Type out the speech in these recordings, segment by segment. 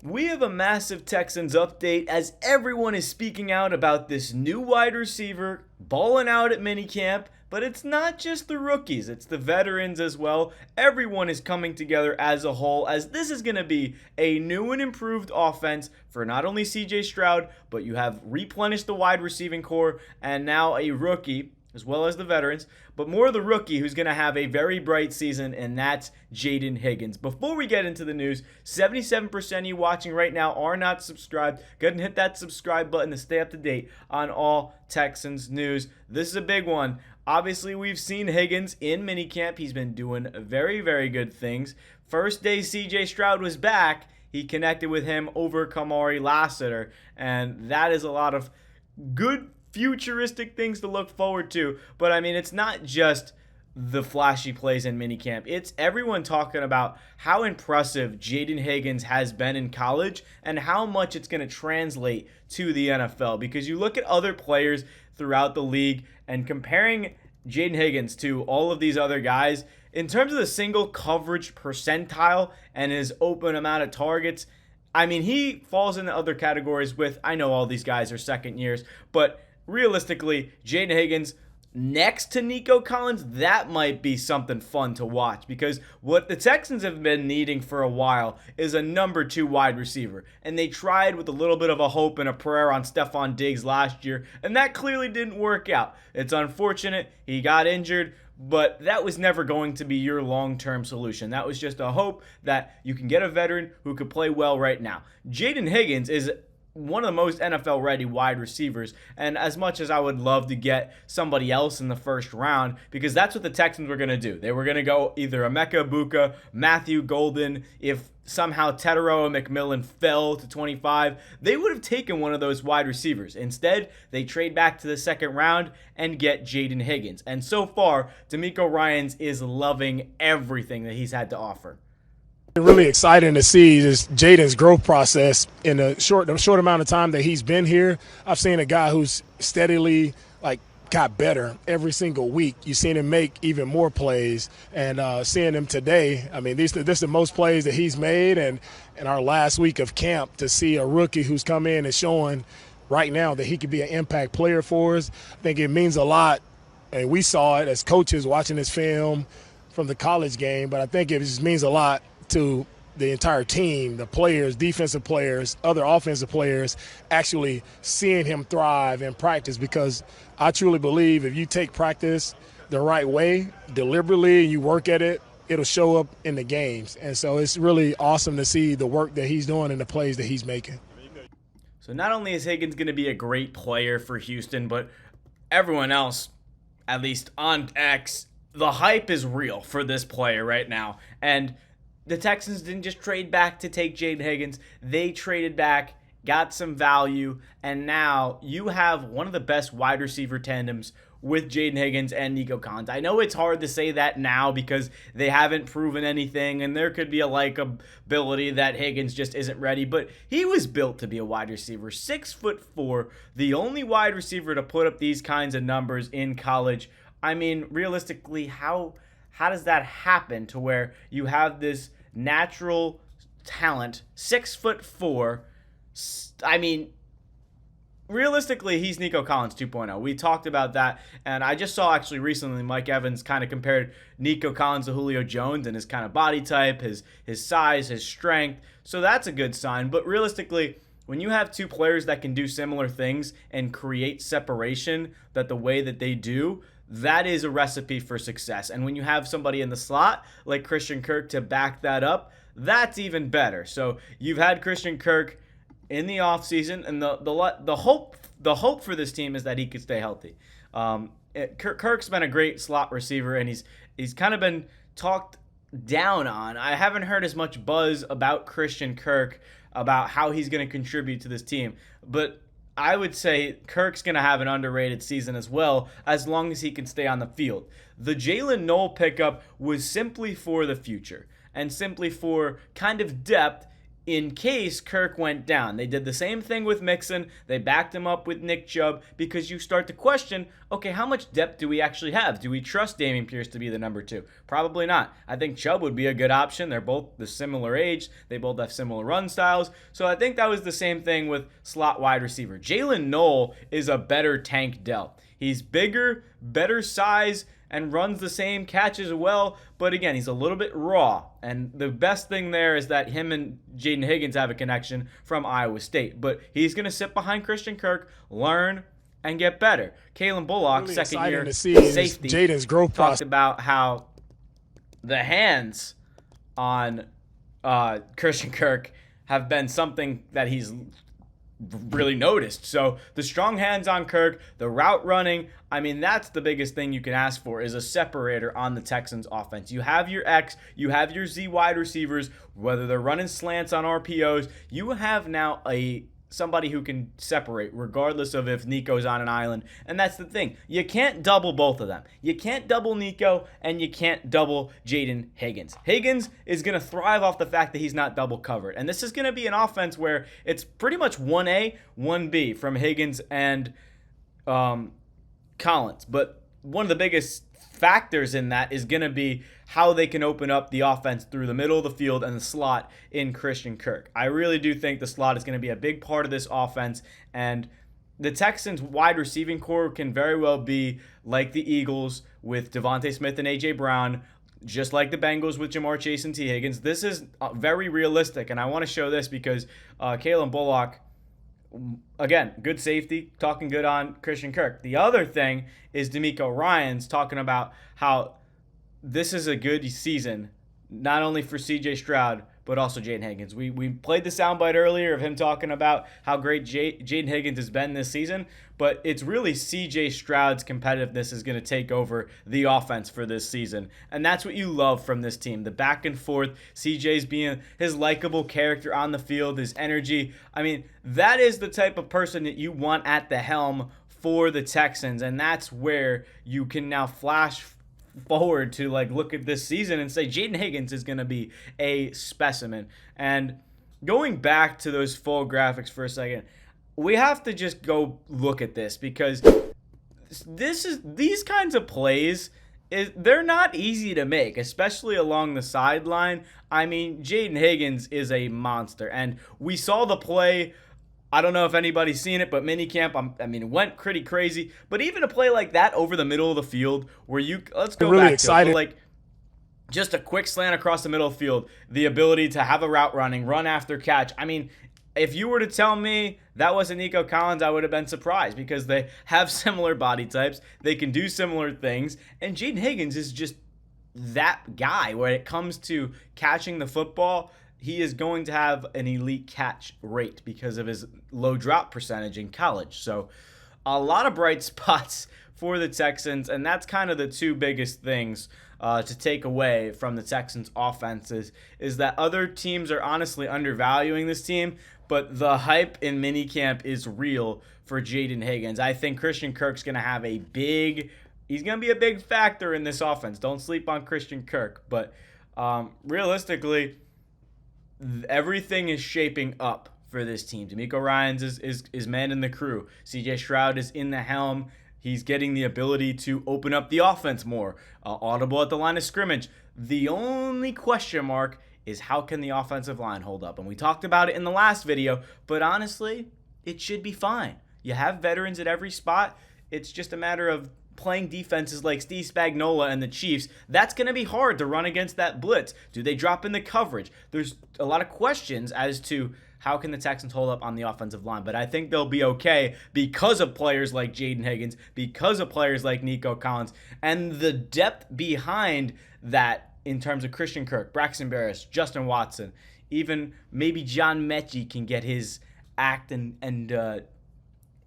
We have a massive Texans update as everyone is speaking out about this new wide receiver balling out at minicamp, but it's not just the rookies, it's the veterans as well. Everyone is coming together as a whole as this is going to be a new and improved offense for not only CJ Stroud, but you have replenished the wide receiving core and now a rookie as well as the veterans, but more of the rookie who's going to have a very bright season, and that's Jayden Higgins. Before we get into the news, 77% of you watching right now are not subscribed. Go ahead and hit that subscribe button to stay up to date on all Texans news. This is a big one. Obviously, we've seen Higgins in minicamp. He's been doing very, very good things. First day CJ Stroud was back, he connected with him over Kamari Lassiter, and that is a lot of good futuristic things to look forward to. But I mean, it's not just the flashy plays in minicamp. It's everyone talking about how impressive Jayden Higgins has been in college and how much it's going to translate to the NFL. Because you look at other players throughout the league and comparing Jayden Higgins to all of these other guys, in terms of the single coverage percentile and his open amount of targets, I mean, he falls into other categories with, I know all these guys are second years, but realistically, Jayden Higgins next to Nico Collins, that might be something fun to watch, because what the Texans have been needing for a while is a number 2 wide receiver. And they tried with a little bit of a hope and a prayer on Stephon Diggs last year, and that clearly didn't work out. It's unfortunate. He got injured, but that was never going to be your long-term solution. That was just a hope that you can get a veteran who could play well right now. Jayden Higgins is one of the most NFL-ready wide receivers, and as much as I would love to get somebody else in the first round, because that's what the Texans were going to do. They were going to go either Emeka Egbuka, Matthew Golden. If somehow Tetero McMillan fell to 25, they would have taken one of those wide receivers. Instead, they trade back to the second round and get Jayden Higgins. And so far, DeMeco Ryans is loving everything that he's had to offer. Really exciting to see just Jayden's growth process in a short amount of time that he's been here. I've seen a guy who's steadily got better every single week. You've seen him make even more plays, and seeing him today, I mean, this is the most plays that he's made, and in our last week of camp, to see a rookie who's come in and showing right now that he could be an impact player for us, I think it means a lot. And we saw it as coaches watching this film from the college game, but I think it just means a lot to the entire team, the players, defensive players, other offensive players, actually seeing him thrive in practice, because I truly believe if you take practice the right way, deliberately, and you work at it, it'll show up in the games. And so it's really awesome to see the work that he's doing and the plays that he's making. So not only is Higgins going to be a great player for Houston, but everyone else, at least on X, the hype is real for this player right now. And the Texans didn't just trade back to take Jayden Higgins. They traded back, got some value, and now you have one of the best wide receiver tandems with Jayden Higgins and Nico Collins. I know it's hard to say that now because they haven't proven anything, and there could be a likability that Higgins just isn't ready, but he was built to be a wide receiver. 6'4", the only wide receiver to put up these kinds of numbers in college. I mean, realistically, how does that happen to where you have this natural talent, 6'4"? I mean, realistically, he's Nico Collins 2.0. We talked about that, and I just saw actually recently Mike Evans kind of compared Nico Collins to Julio Jones and his kind of body type, his size, his strength. So that's a good sign. But realistically, when you have two players that can do similar things and create separation that the way that they do, that is a recipe for success. And when you have somebody in the slot like Christian Kirk to back that up, that's even better. So you've had Christian Kirk in the offseason, and the hope for this team is that he could stay healthy. Kirk's been a great slot receiver, and he's kind of been talked down on. I haven't heard as much buzz about Christian Kirk, about how he's going to contribute to this team, but I would say Kirk's going to have an underrated season as well, as long as he can stay on the field. The Jalen Noel pickup was simply for the future and simply for kind of depth in case Kirk went down. They did the same thing with Mixon. They backed him up with Nick Chubb because you start to question, okay, how much depth do we actually have? Do we trust Dameon Pierce to be the number 2? Probably not. I think Chubb would be a good option. They're both the similar age. They both have similar run styles. So I think that was the same thing with slot wide receiver. Jalen Noel is a better Tank Dell. He's bigger, better size, and runs the same catches well, but again, he's a little bit raw. And the best thing there is that him and Jayden Higgins have a connection from Iowa State. But he's going to sit behind Christian Kirk, learn, and get better. Kalen Bullock, really second year to see safety, Jaden's growth talked about how the hands on Christian Kirk have been something that he's really noticed. So the strong hands on Kirk, the route running, I mean, that's the biggest thing you can ask for is a separator on the Texans offense. You have your X, you have your Z wide receivers, whether they're running slants on RPOs, you have now somebody who can separate regardless of if Nico's on an island. And that's the thing. You can't double both of them. You can't double Nico and you can't double Jayden Higgins. Higgins is going to thrive off the fact that he's not double covered. And this is going to be an offense where it's pretty much 1A, 1B from Higgins and Collins. But one of the biggest factors in that is going to be how they can open up the offense through the middle of the field and the slot in Christian Kirk. I really do think the slot is going to be a big part of this offense, and the Texans wide receiving core can very well be like the Eagles with Devontae Smith and A.J. Brown, just like the Bengals with Jamar Chase and T. Higgins. This is very realistic, and I want to show this because Kalen Bullock, again, good safety, talking good on Christian Kirk. The other thing is DeMeco Ryans talking about how this is a good season, not only for C.J. Stroud, but also Jayden Higgins. We played the soundbite earlier of him talking about how great Jayden Higgins has been this season, but it's really C.J. Stroud's competitiveness is going to take over the offense for this season, and that's what you love from this team, the back and forth, C.J.'s being his likable character on the field, his energy. I mean, that is the type of person that you want at the helm for the Texans, and that's where you can now flash forward to look at this season and say Jayden Higgins is going to be a specimen. And going back to those full graphics for a second, we have to just go look at this because these kinds of plays they're not easy to make, especially along the sideline. I mean, Jayden Higgins is a monster, and we saw the play. I don't know if anybody's seen it, but minicamp, it went pretty crazy. But even a play like that over the middle of the field where let's go really back excited. to it. Just a quick slant across the middle of the field, the ability to have a route running, run after catch. I mean, if you were to tell me that wasn't Nico Collins, I would have been surprised because they have similar body types. They can do similar things. And Jayden Higgins is just that guy when it comes to catching the football. He is going to have an elite catch rate because of his low drop percentage in college. So a lot of bright spots for the Texans, and that's kind of the two biggest things to take away from the Texans' offenses is that other teams are honestly undervaluing this team, but the hype in minicamp is real for Jayden Higgins. I think Christian Kirk's going to have he's going to be a big factor in this offense. Don't sleep on Christian Kirk, but realistically, everything is shaping up for this team. DeMeco Ryans is manning the crew. C.J. Stroud is in the helm. He's getting the ability to open up the offense more. Audible at the line of scrimmage. The only question mark is how can the offensive line hold up? And we talked about it in the last video, but honestly, it should be fine. You have veterans at every spot. It's just a matter of playing defenses like Steve Spagnuolo and the Chiefs. That's going to be hard to run against that blitz. Do they drop in the coverage? There's a lot of questions as to how can the Texans hold up on the offensive line, but I think they'll be okay because of players like Jayden Higgins, because of players like Nico Collins, and the depth behind that in terms of Christian Kirk, Braxton Berrios, Justin Watson, even maybe John Mechie can get his act and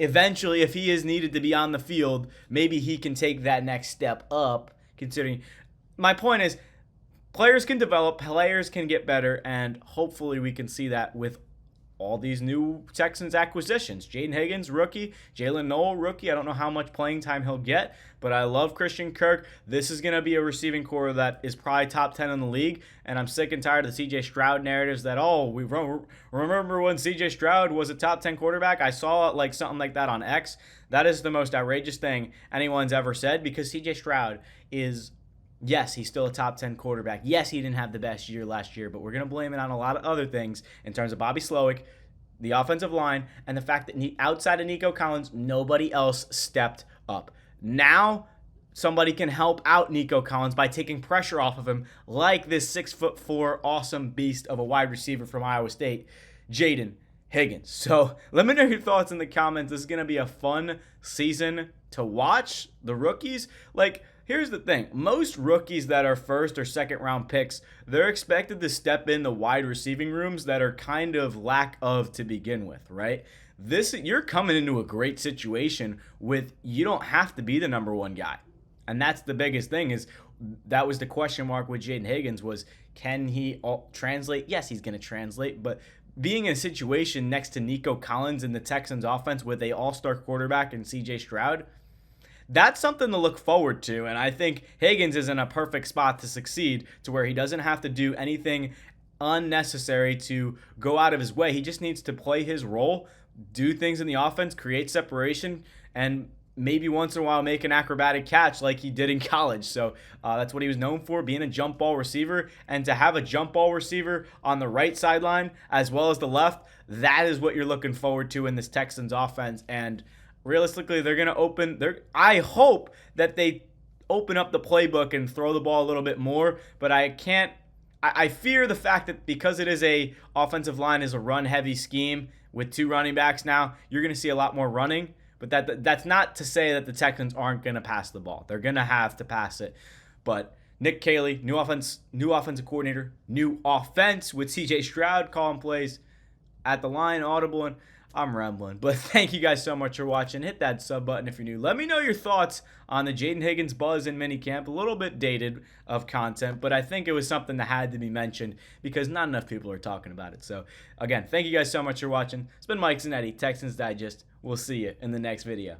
eventually, if he is needed to be on the field, maybe he can take that next step up, considering my point is players can develop, players can get better, and hopefully we can see that with all these new Texans acquisitions. Jayden Higgins, rookie. Jalen Noel, rookie. I don't know how much playing time he'll get, but I love Christian Kirk. This is going to be a receiving core that is probably top 10 in the league, and I'm sick and tired of the CJ Stroud narratives that, we remember when CJ Stroud was a top 10 quarterback? I saw like something like that on X. That is the most outrageous thing anyone's ever said, because CJ Stroud is, yes, he's still a top 10 quarterback. Yes, he didn't have the best year last year, but we're going to blame it on a lot of other things in terms of Bobby Slowick, the offensive line, and the fact that outside of Nico Collins, nobody else stepped up. Now, somebody can help out Nico Collins by taking pressure off of him, like this 6'4" awesome beast of a wide receiver from Iowa State, Jayden Higgins. So let me know your thoughts in the comments. This is going to be a fun season to watch. The rookies, here's the thing. Most rookies that are first or second round picks, they're expected to step in the wide receiving rooms that are kind of lack of to begin with, right? You're coming into a great situation with, you don't have to be the number one guy. And that's the biggest thing, is that was the question mark with Jayden Higgins, was can he translate? Yes, he's going to translate, but being in a situation next to Nico Collins in the Texans offense with a all-star quarterback and CJ Stroud, that's something to look forward to. And I think Higgins is in a perfect spot to succeed, to where he doesn't have to do anything unnecessary to go out of his way. He just needs to play his role, do things in the offense, create separation, and maybe once in a while make an acrobatic catch like he did in college. So that's what he was known for, being a jump ball receiver. And to have a jump ball receiver on the right sideline as well as the left, that is what you're looking forward to in this Texans offense. And realistically, they're going to I hope that they open up the playbook and throw the ball a little bit more, but I fear the fact that because it is a offensive line is a run-heavy scheme with two running backs now, you're going to see a lot more running. But that's not to say that the Texans aren't going to pass the ball. They're going to have to pass it. But Nick Caley, new offensive coordinator, new offense with CJ Stroud calling plays at the line, audible, and I'm rambling. But thank you guys so much for watching. Hit that sub button if you're new. Let me know your thoughts on the Jayden Higgins buzz in minicamp. A little bit dated of content, but I think it was something that had to be mentioned because not enough people are talking about it. So, again, thank you guys so much for watching. It's been Mike Zanetti, Texans Digest. We'll see you in the next video.